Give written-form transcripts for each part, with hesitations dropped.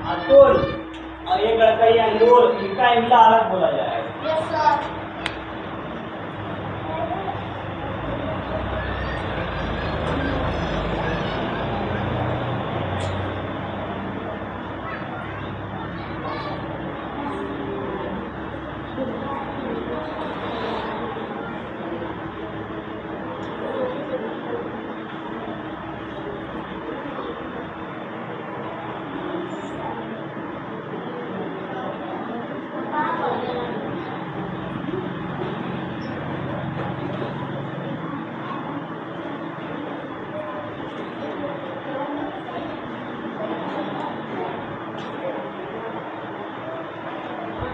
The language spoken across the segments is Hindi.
अतुल और एक लड़का ये अंगूर, इनका इमला अलग बोला जाएगा। Yes sir.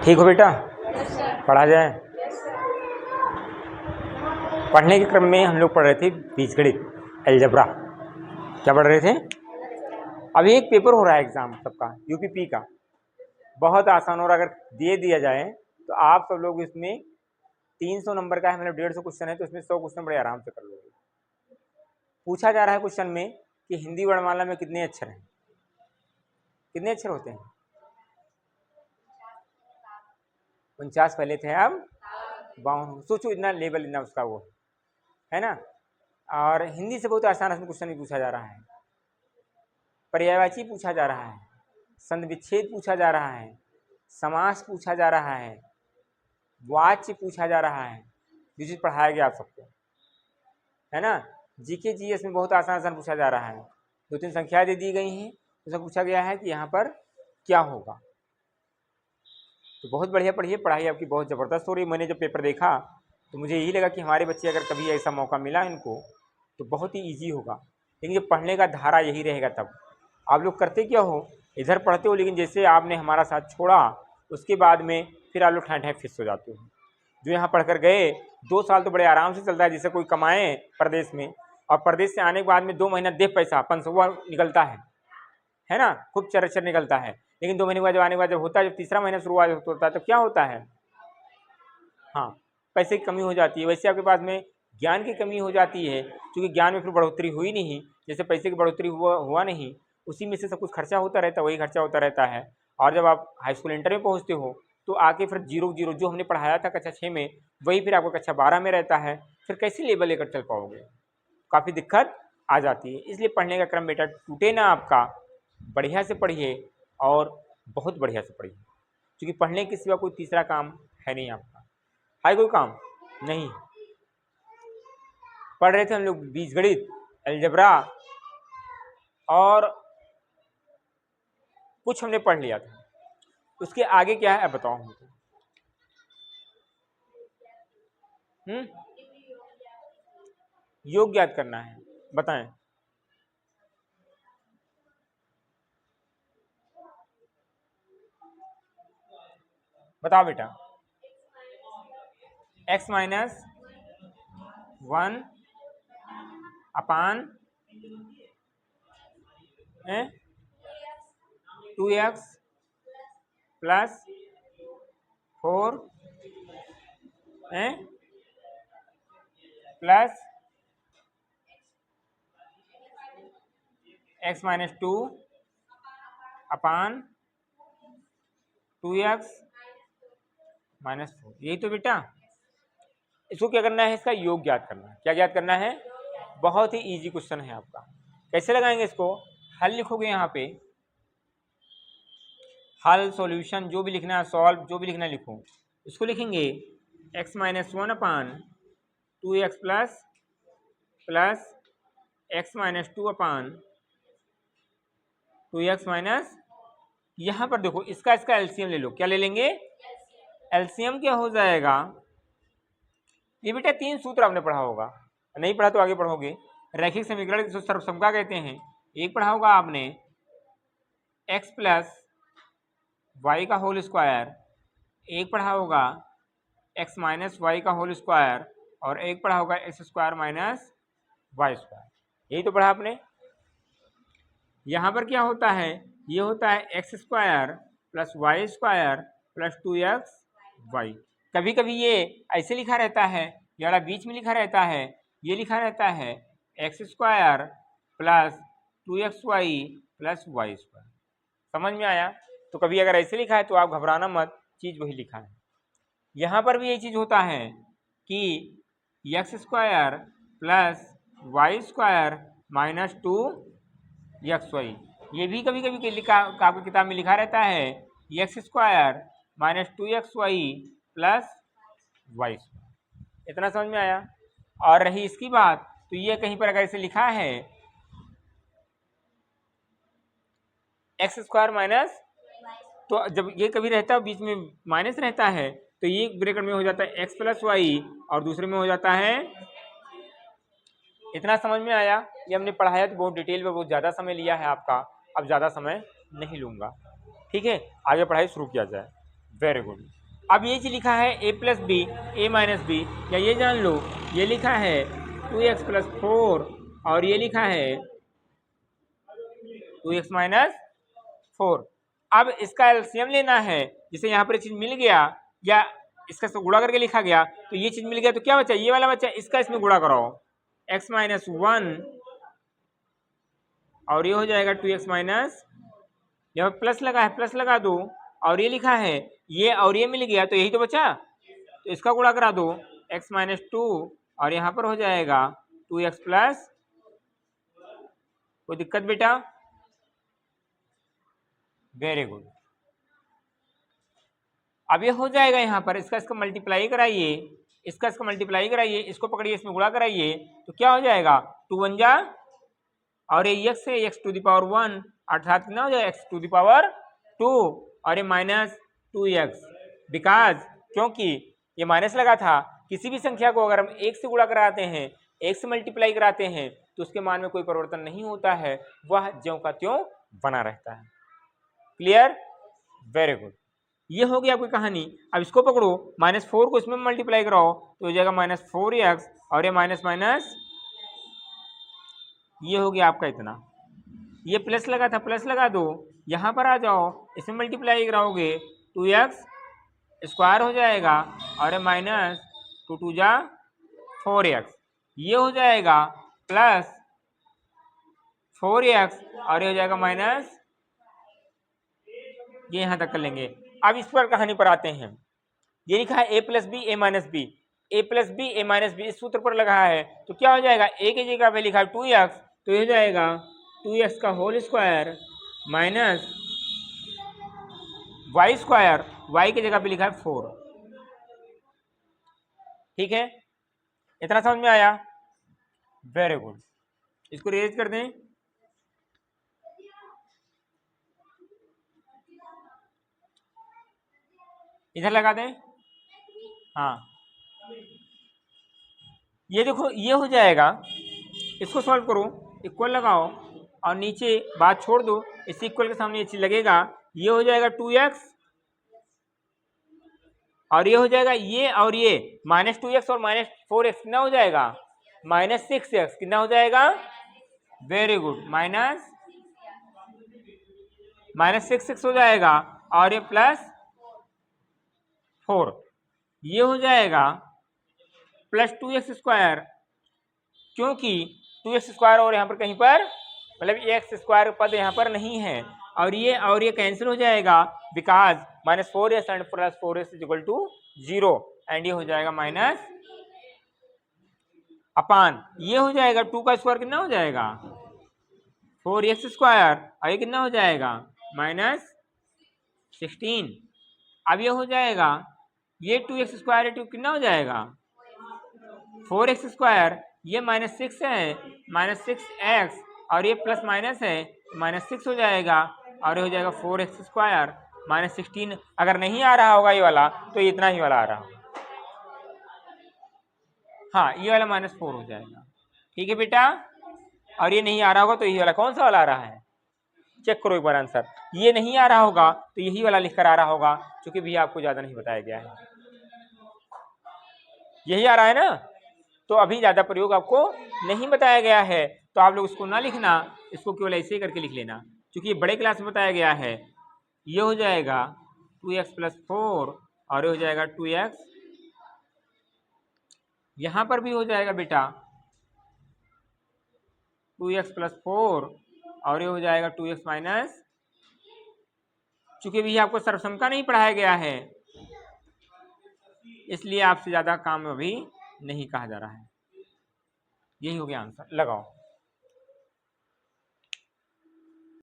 ठीक हो बेटा, यस सर। पढ़ा जाए। Yes sir. पढ़ने के क्रम में हम लोग पढ़ रहे थे बीजगणित, अलजेब्रा। क्या पढ़ रहे थे? अभी एक पेपर हो रहा है एग्जाम सबका, यूपीपी का, बहुत आसान। और अगर दे दिया जाए तो आप सब लोग इसमें 300 नंबर का है, मतलब 150 क्वेश्चन है, तो इसमें 100 क्वेश्चन बड़े आराम से कर लोगे। पूछा जा रहा है क्वेश्चन में कि हिंदी वर्णमाला में कितने अक्षर हैं? कितने अक्षर होते हैं? 49 पहले थे, अब 52। सोचो इतना लेवल, इतना उसका वो है ना। और हिंदी से बहुत आसान क्वेश्चन भी पूछा जा रहा है। पर्यायवाची पूछा जा रहा है, संधि विच्छेद पूछा जा रहा है, समास पूछा जा रहा है, वाच्य पूछा जा रहा है, जो चीज़ पढ़ाया गया आप सबको, है ना। जीके जीएस में बहुत आसान पूछा जा रहा है। 2-3 संख्या दे दी गई हैं, उसमें पूछा गया है कि यहाँ पर क्या होगा। तो बहुत बढ़िया पढ़िए, पढ़ाई आपकी बहुत ज़बरदस्त हो रही है। मैंने जब पेपर देखा तो मुझे यही लगा कि हमारे बच्चे अगर कभी ऐसा मौका मिला इनको तो बहुत ही ईजी होगा। लेकिन जब पढ़ने का धारा यही रहेगा तब आप लोग करते क्या हो, इधर पढ़ते हो, लेकिन जैसे आपने हमारा साथ छोड़ा उसके बाद में फिर आप लोग ठाए फिस हो जाते हो। जो यहाँ पढ़कर गए 2 साल तो बड़े आराम से चलता है, जैसे कोई कमाए प्रदेश में, और प्रदेश से आने के बाद में 2 महीना दे पैसा 500 निकलता है ना, खूब चरचर निकलता है। लेकिन 2 महीने बाद जब आने के बाद जब होता है, जब तीसरा महीना शुरुआत होता है तो क्या होता है, हाँ, पैसे की कमी हो जाती है। वैसे आपके पास में ज्ञान की कमी हो जाती है, क्योंकि ज्ञान में फिर बढ़ोतरी हुई नहीं, जैसे पैसे की बढ़ोतरी हुआ नहीं, उसी में से सब कुछ खर्चा होता रहता है, वही खर्चा होता रहता है। और जब आप हाई स्कूल इंटर में पहुँचते हो तो आके फिर 0-0 जो हमने पढ़ाया था कक्षा 6 में, वही फिर आपको कक्षा 12 में रहता है। फिर कैसे लेवल लेकर चल पाओगे, काफ़ी दिक्कत आ जाती है। इसलिए पढ़ने का क्रम बेटा टूटे ना आपका, बढ़िया से पढ़िए और बहुत बढ़िया से पढ़िए, क्योंकि पढ़ने के सिवा कोई तीसरा काम है नहीं आपका, है कोई काम नहीं। पढ़ रहे थे हम लोग बीजगणित, अलजेब्रा, और कुछ हमने पढ़ लिया था। उसके आगे क्या है अब बताओ हमको। योग ज्ञात करना है, बताएं। बताओ बेटा। x माइनस 1 अपान 2x plus 4 plus x minus 2 अपान 2x माइनस 4, यही तो बेटा। इसको क्या करना है, इसका योग ज्ञात करना है। क्या ज्ञात करना है? बहुत ही इजी क्वेश्चन है आपका। कैसे लगाएंगे इसको, हल लिखोगे यहाँ पे, हल सॉल्यूशन जो भी लिखना है, सॉल्व जो भी लिखना है लिखो। इसको लिखेंगे x माइनस 1 अपान 2x प्लस x माइनस 2 अपान 2x माइनस, यहाँ पर देखो इसका एलसीएम ले लो। क्या ले लेंगे? एलसीएम क्या हो जाएगा, ये बेटा 3 सूत्र आपने पढ़ा होगा, नहीं पढ़ा तो आगे पढ़ोगे। रैखिक समीकरण जिसको सर्वसमता कहते हैं, एक पढ़ा होगा आपने x प्लस वाई का होल स्क्वायर, एक पढ़ा होगा x माइनस वाई का होल स्क्वायर, और एक पढ़ा होगा x square minus y square. यही तो पढ़ा आपने। यहाँ पर क्या होता है, ये होता है x square plus y square plus 2x y. कभी कभी ये ऐसे लिखा रहता है, ये वाला बीच में लिखा रहता है, ये लिखा रहता है x square plus 2xy plus y square. समझ में आया? तो कभी अगर ऐसे लिखा है तो आप घबराना मत, चीज वही लिखा है। यहाँ पर भी यही चीज होता है कि x square plus y square minus 2xy, ये भी कभी कभी लिखा आपकी किताब में लिखा रहता है x square minus 2xy plus y square. इतना समझ में आया? और रही इसकी बात, तो ये कहीं पर अगर इसे लिखा है एक्स स्क्वायर माइनस, तो जब ये कभी रहता है बीच में माइनस रहता है तो ये ब्रैकेट में हो जाता है एक्स प्लस वाई और दूसरे में हो जाता है। इतना समझ में आया? ये हमने पढ़ाया तो बहुत डिटेल में, बहुत ज़्यादा समय लिया है आपका, अब ज़्यादा समय नहीं लूँगा। ठीक है, आगे पढ़ाई शुरू किया जाए। Very good. अब ये चीज लिखा है ए plus b a minus B, या ये जान लो ये लिखा है 2x प्लस 4 और ये लिखा है 2x माइनस 4। अब इसका एलसीएम लेना है, जिसे यहाँ पर चीज मिल गया या इसका गुणा करके लिखा गया, तो ये चीज मिल गया तो क्या बचा? ये वाला बचा, इसका इसमें गुणा कराओ x माइनस 1 और ये हो जाएगा 2x माइनस, यहाँ प्लस लगा है प्लस लगा दो, और ये लिखा है ये और ये मिल गया तो यही तो बचा, तो इसका गुणा करा दो x माइनस 2 और यहाँ पर हो जाएगा 2x प्लस। कोई दिक्कत बेटा? Very good. अब ये हो जाएगा यहाँ पर, इसका इसका मल्टीप्लाई कराइए, इसका इसका मल्टीप्लाई कराइए, इसको पकड़िए इसमें गुणा कराइए, तो क्या हो जाएगा 2 1 जा और ये x है x टू द पावर 1 अर्थात कितना हो जाएगा x टू द पावर 2 और ये माइनस 2x, बिकॉज क्योंकि ये माइनस लगा था। किसी भी संख्या को अगर हम एक से गुणा कराते हैं, एक से मल्टीप्लाई कराते हैं तो उसके मान में कोई परिवर्तन नहीं होता है, वह ज्यों का त्यों बना रहता है। क्लियर? Very good. ये हो गया आपकी कहानी। अब इसको पकड़ो, -4 को इसमें मल्टीप्लाई कराओ तो हो जाएगा -4x और ये माइनस माइनस ये हो गया आपका इतना। ये प्लस लगा था प्लस लगा दो, यहाँ पर आ जाओ, इसमें मल्टीप्लाई कराओगे 2x स्क्वायर हो जाएगा और माइनस 2 2 जा 4x, ये हो जाएगा प्लस 4x और ये हो जाएगा माइनस, ये यहाँ तक कर लेंगे। अब इस पर कहानी पर आते हैं। ये लिखा है a plus b a minus b, a plus b a minus b, इस सूत्र पर लगा है तो क्या हो जाएगा, a की जगह पे लिखा है 2x तो ये हो जाएगा 2x का whole square minus y square, y की जगह पे लिखा है 4। ठीक है, इतना समझ में आया? Very good. इसको रेज कर दें, इधर लगा दें। हाँ, ये देखो ये हो जाएगा, इसको सॉल्व करो, इक्वल लगाओ और नीचे बात छोड़ दो, इस इक्वल के सामने ये चीज लगेगा, ये हो जाएगा 2x और ये हो जाएगा ये और ये -2x और -4x कितना हो जाएगा -6x, कितना हो जाएगा? वेरी गुड, -6x हो जाएगा और ये +4, ये हो जाएगा +2x स्क्वायर, क्योंकि 2x स्क्वायर और यहाँ पर कहीं पर मतलब x स्क्वायर पद यहाँ पर नहीं है, और ये कैंसिल हो जाएगा because -4x and +4x is equal to 0 and ये हो जाएगा माइनस अपान, ये हो जाएगा 2 का स्क्वायर कितना हो जाएगा 4x स्क्वायर और ये कितना हो जाएगा -16। अब ये हो जाएगा ये 2x स्क्वायर कितना हो जाएगा 4x स्क्वायर, ये -6 है -6x और ये प्लस माइनस है -6 हो जाएगा और ये हो जाएगा 4x स्क्वायर -16। अगर नहीं आ रहा होगा ये वाला तो ये इतना ही वाला आ रहा होगा, हाँ ये वाला -4 हो जाएगा। ठीक है बेटा, और ये नहीं आ रहा होगा तो ये वाला कौन सा वाला आ रहा है, चेक करो एक बार आंसर। ये नहीं आ रहा होगा तो यही वाला लिख कर आ रहा होगा, क्योंकि भी आपको ज़्यादा नहीं बताया गया है। यही आ रहा है ना, तो अभी ज़्यादा प्रयोग आपको नहीं बताया गया है, तो आप लोग इसको ना लिखना, इसको केवल ऐसे ही करके लिख लेना, क्योंकि ये बड़े क्लास में बताया गया है। ये हो जाएगा 2x + 4 और ये हो जाएगा 2x, यहाँ पर भी हो जाएगा बेटा 2x + 4 और ये हो जाएगा 2x - चूंकि भी आपको सर्वसम का नहीं पढ़ाया गया है, इसलिए आपसे ज़्यादा काम अभी नहीं कहा जा रहा है। यही हो गया आंसर, लगाओ।